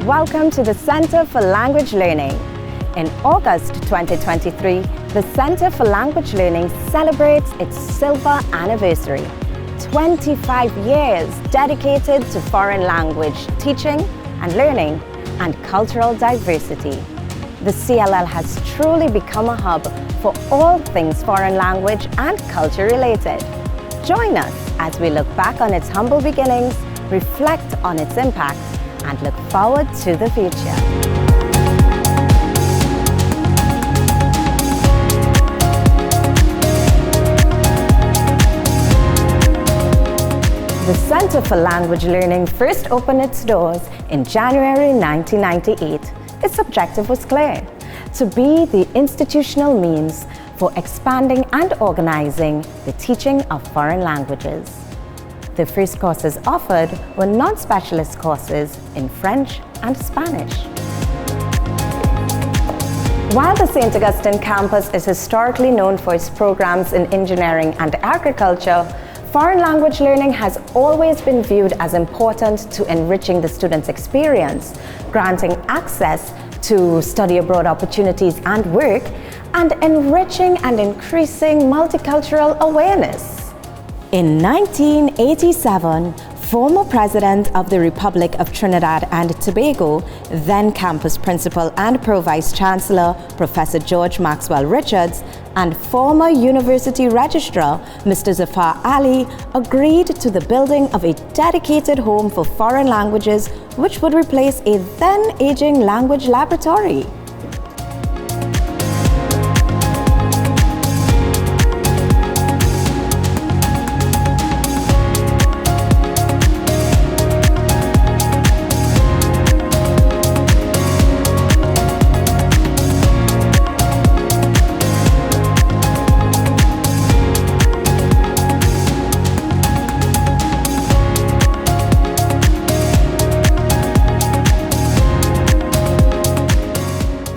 Welcome to the Center for Language Learning. In August 2023, the Center for Language Learning celebrates its silver anniversary. 25 years dedicated to foreign language teaching and learning and cultural diversity. The CLL has truly become a hub for all things foreign language and culture related. Join us as we look back on its humble beginnings, reflect on its impact, and look forward to the future. The Center for Language Learning first opened its doors in January 1998. Its objective was clear: to be the institutional means for expanding and organizing the teaching of foreign languages. The first courses offered were non-specialist courses in French and Spanish. While the St. Augustine campus is historically known for its programs in engineering and agriculture, foreign language learning has always been viewed as important to enriching the student's experience, granting access to study abroad opportunities and work, and enriching and increasing multicultural awareness. In 1987, former President of the Republic of Trinidad and Tobago, then campus principal and pro-vice chancellor, Professor George Maxwell Richards, and former university registrar, Mr. Zafar Ali, agreed to the building of a dedicated home for foreign languages, which would replace a then aging language laboratory.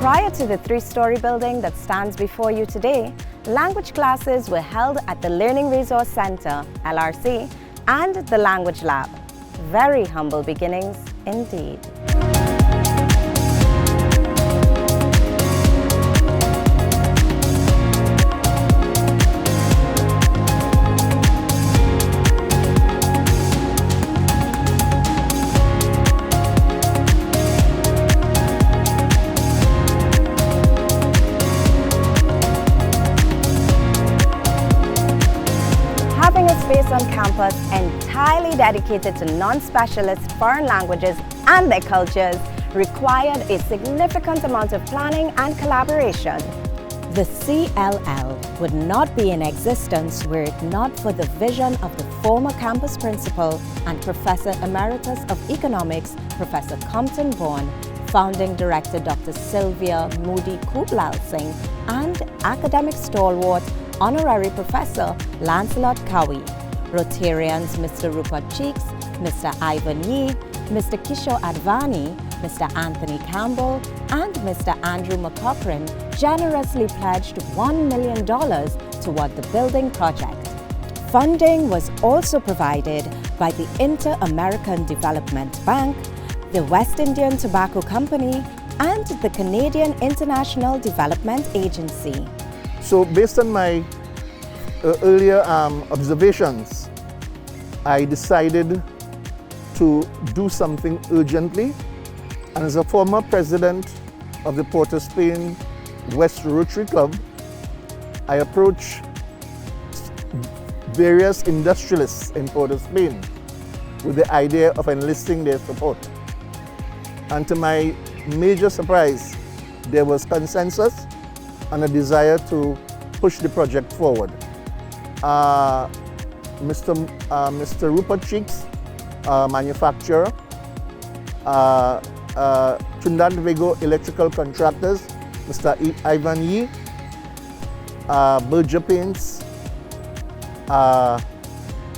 Prior to the three-story building that stands before you today, language classes were held at the Learning Resource Center, LRC, and the Language Lab. Very humble beginnings indeed. Having a space on campus entirely dedicated to non-specialist foreign languages and their cultures required a significant amount of planning and collaboration. The CLL would not be in existence were it not for the vision of the former campus principal and Professor Emeritus of Economics, Professor Compton Bourne, founding director Dr. Sylvia Moody Kublal Singh, and academic stalwart Honorary Professor Lancelot Cowie, Rotarians Mr. Rupert Cheeks, Mr. Ivan Yee, Mr. Kishore Advani, Mr. Anthony Campbell, and Mr. Andrew McCochran generously pledged $1 million toward the building project. Funding was also provided by the Inter-American Development Bank, the West Indian Tobacco Company, and the Canadian International Development Agency. So based on my earlier observations, I decided to do something urgently. And as a former president of the Port of Spain West Rotary Club, I approached various industrialists in Port of Spain with the idea of enlisting their support. And to my major surprise, there was consensus and a desire to push the project forward. Mr. Rupert Cheeks, manufacturer, Trinidad and Tobago Electrical Contractors, Mr. Ivan Yee, Berger Paints,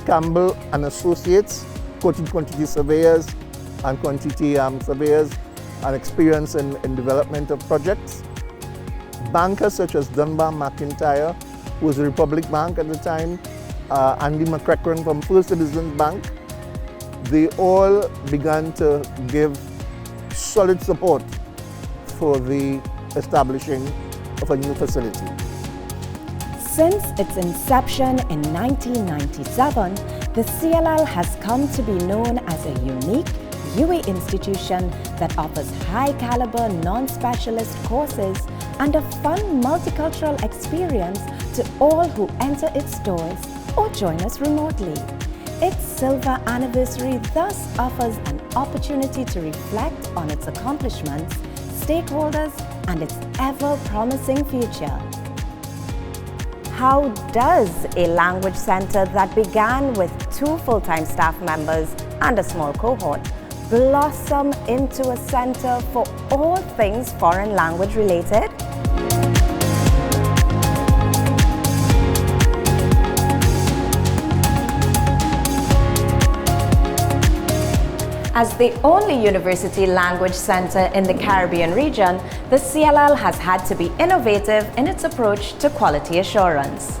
Campbell and Associates, quantity surveyors and quantity surveyors, and experience in development of projects. Bankers such as Dunbar McIntyre, who was the Republic Bank at the time, Andy McCracken from First Citizens Bank, they all began to give solid support for the establishing of a new facility. Since its inception in 1997, the CLL has come to be known as a unique UA institution that offers high-caliber non-specialist courses and a fun multicultural experience to all who enter its doors or join us remotely. Its silver anniversary thus offers an opportunity to reflect on its accomplishments, stakeholders, and its ever-promising future. How does a language center that began with 2 full-time staff members and a small cohort blossom into a center for all things foreign language related? As the only university language center in the Caribbean region, the CLL has had to be innovative in its approach to quality assurance.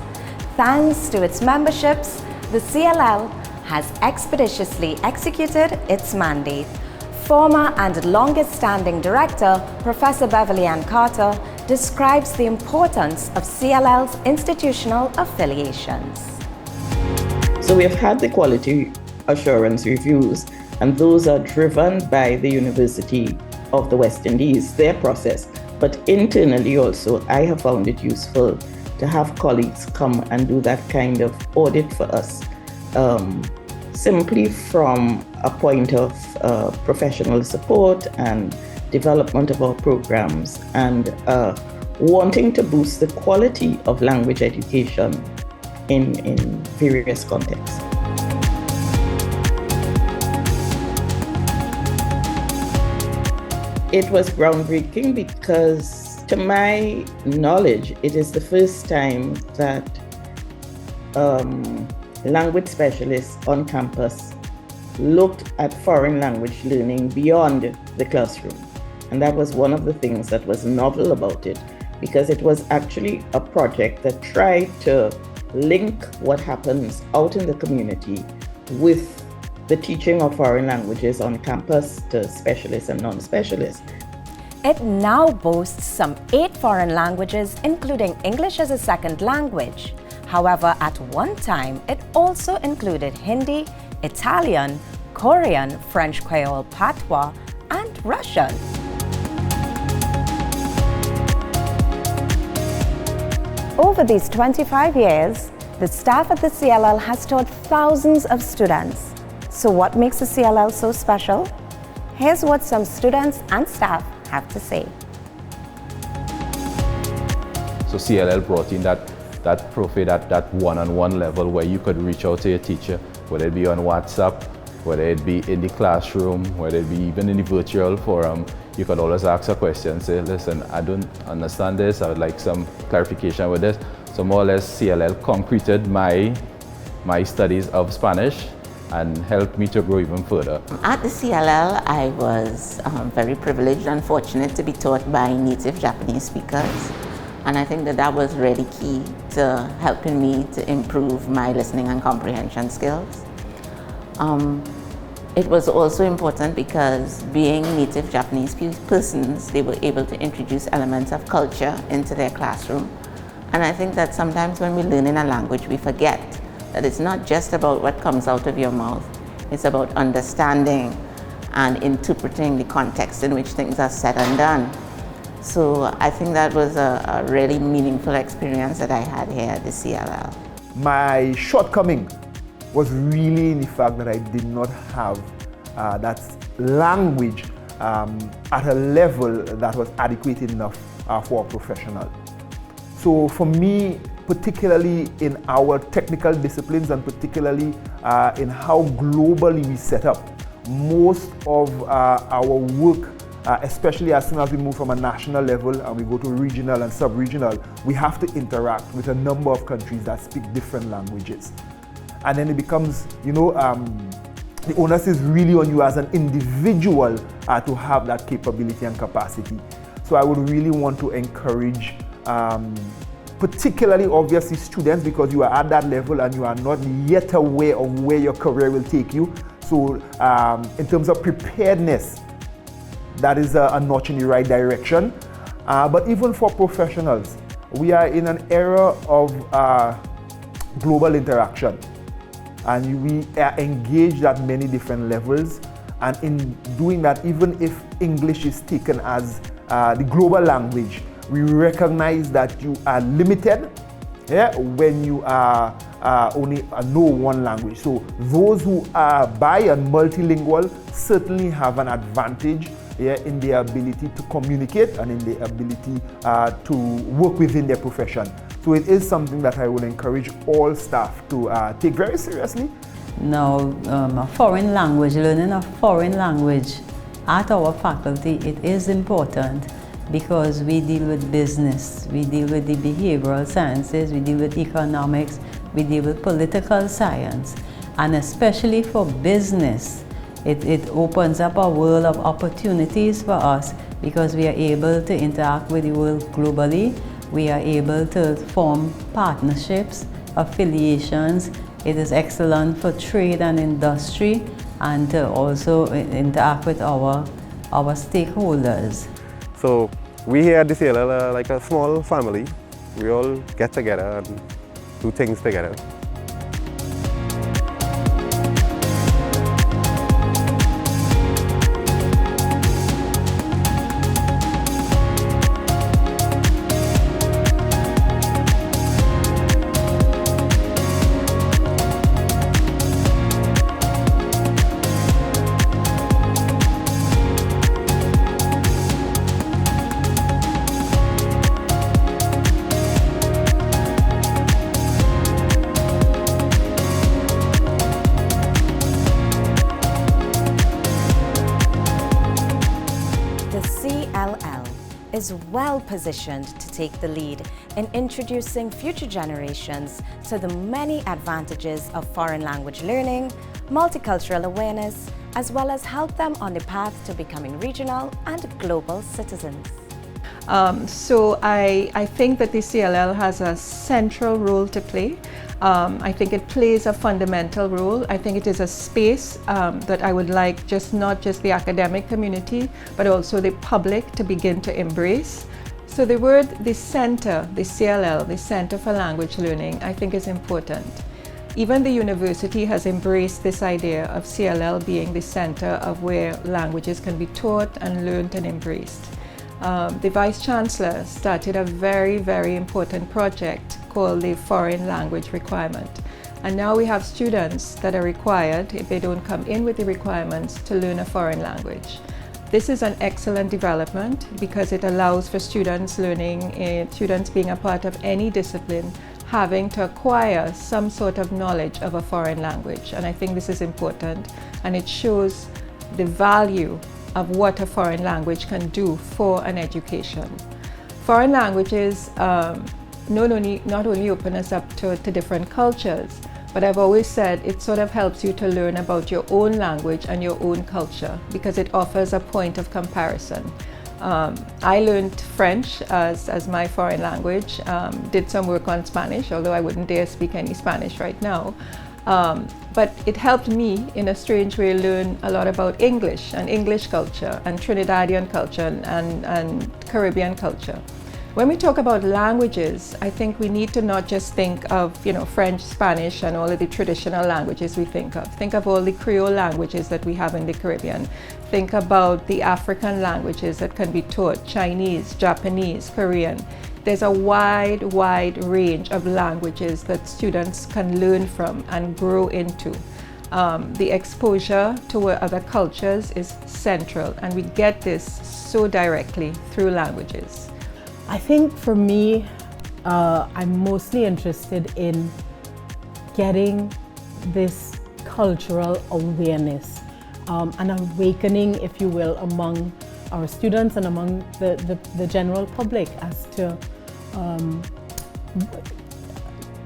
Thanks to its memberships, the CLL has expeditiously executed its mandate. Former and longest-standing director, Professor Beverly Ann Carter, describes the importance of CLL's institutional affiliations. So we have had the quality assurance reviews, and those are driven by the University of the West Indies, their process. But internally also, I have found it useful to have colleagues come and do that kind of audit for us, simply from a point of professional support and development of our programs, and wanting to boost the quality of language education in various contexts. It was groundbreaking because, to my knowledge, it is the first time that language specialists on campus looked at foreign language learning beyond the classroom. And that was one of the things that was novel about it, because it was actually a project that tried to link what happens out in the community with the teaching of foreign languages on campus to specialists and non-specialists. It now boasts some 8 foreign languages, including English as a second language. However, at one time, it also included Hindi, Italian, Korean, French Creole Patois, and Russian. Over these 25 years, the staff at the CLL has taught thousands of students. So what makes the CLL so special? Here's what some students and staff have to say. So CLL brought in that profile, that one-on-one level where you could reach out to your teacher, whether it be on WhatsApp, whether it be in the classroom, whether it be even in the virtual forum. You could always ask a question, say, listen, I don't understand this, I would like some clarification with this. So more or less CLL concreted my studies of Spanish and helped me to grow even further. At the CLL, I was very privileged and fortunate to be taught by native Japanese speakers. And I think that was really key to helping me to improve my listening and comprehension skills. It was also important because being native Japanese persons, they were able to introduce elements of culture into their classroom. And I think that sometimes when we learn in a language, we forget that it's not just about what comes out of your mouth, it's about understanding and interpreting the context in which things are said and done. So I think that was a really meaningful experience that I had here at the CLL. My shortcoming was really in the fact that I did not have that language at a level that was adequate enough for a professional. So for me, particularly in our technical disciplines and particularly in how globally we set up, most of our work, especially as soon as we move from a national level and we go to regional and sub-regional, we have to interact with a number of countries that speak different languages. And then it becomes, the onus is really on you as an individual to have that capability and capacity. So I would really want to encourage particularly obviously students, because you are at that level and you are not yet aware of where your career will take you. So in terms of preparedness, that is a notch in the right direction. But even for professionals, we are in an era of global interaction, and we are engaged at many different levels. And in doing that, even if English is taken as the global language, we recognize that you are limited when you are only know one language. So those who are bi and multilingual certainly have an advantage in their ability to communicate and in their ability to work within their profession. So it is something that I will encourage all staff to take very seriously. Now, a foreign language, learning a foreign language at our faculty, it is important because we deal with business, we deal with the behavioral sciences, we deal with economics, we deal with political science, and especially for business, it opens up a world of opportunities for us because we are able to interact with the world globally, we are able to form partnerships, affiliations. It is excellent for trade and industry and to also interact with our stakeholders. So we here at the CLL are like a small family. We all get together and do things together. Is well positioned to take the lead in introducing future generations to the many advantages of foreign language learning, multicultural awareness, as well as help them on the path to becoming regional and global citizens. So I think that the CLL has a central role to play. I think it plays a fundamental role. I think it is a space that I would like not just the academic community, but also the public to begin to embrace. So the word, the center, the CLL, the Center for Language Learning, I think is important. Even the university has embraced this idea of CLL being the center of where languages can be taught and learned and embraced. The Vice Chancellor started a very, very important project called the Foreign Language Requirement. And now we have students that are required, if they don't come in with the requirements, to learn a foreign language. This is an excellent development because it allows for students students being a part of any discipline, having to acquire some sort of knowledge of a foreign language. And I think this is important, and it shows the value of what a foreign language can do for an education. Foreign languages not only open us up to different cultures, but I've always said it sort of helps you to learn about your own language and your own culture because it offers a point of comparison. I learned French as my foreign language, did some work on Spanish, although I wouldn't dare speak any Spanish right now. But it helped me, in a strange way, learn a lot about English and English culture and Trinidadian culture and Caribbean culture. When we talk about languages, I think we need to not just think of, French, Spanish, and all of the traditional languages we think of. Think of all the Creole languages that we have in the Caribbean. Think about the African languages that can be taught, Chinese, Japanese, Korean. There's a wide range of languages that students can learn from and grow into. The exposure to other cultures is central, and we get this so directly through languages. I think for me, I'm mostly interested in getting this cultural awareness, an awakening, if you will, among our students and among the general public as to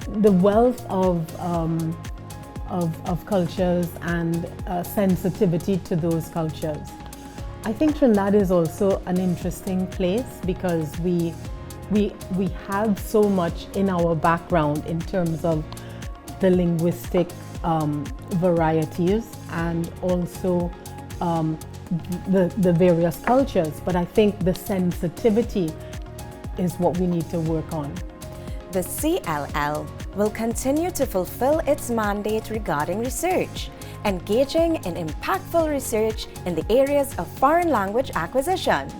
the wealth of cultures and sensitivity to those cultures. I think Trinidad is also an interesting place because we have so much in our background in terms of the linguistic varieties and also the various cultures, but I think the sensitivity is what we need to work on. The CLL will continue to fulfill its mandate regarding research, engaging in impactful research in the areas of foreign language acquisition.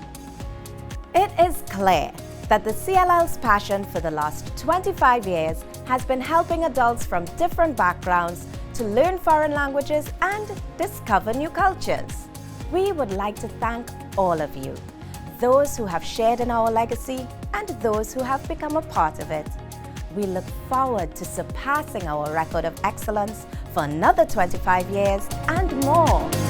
It is clear that the CLL's passion for the last 25 years has been helping adults from different backgrounds to learn foreign languages and discover new cultures. We would like to thank all of you, those who have shared in our legacy and those who have become a part of it. We look forward to surpassing our record of excellence for another 25 years and more.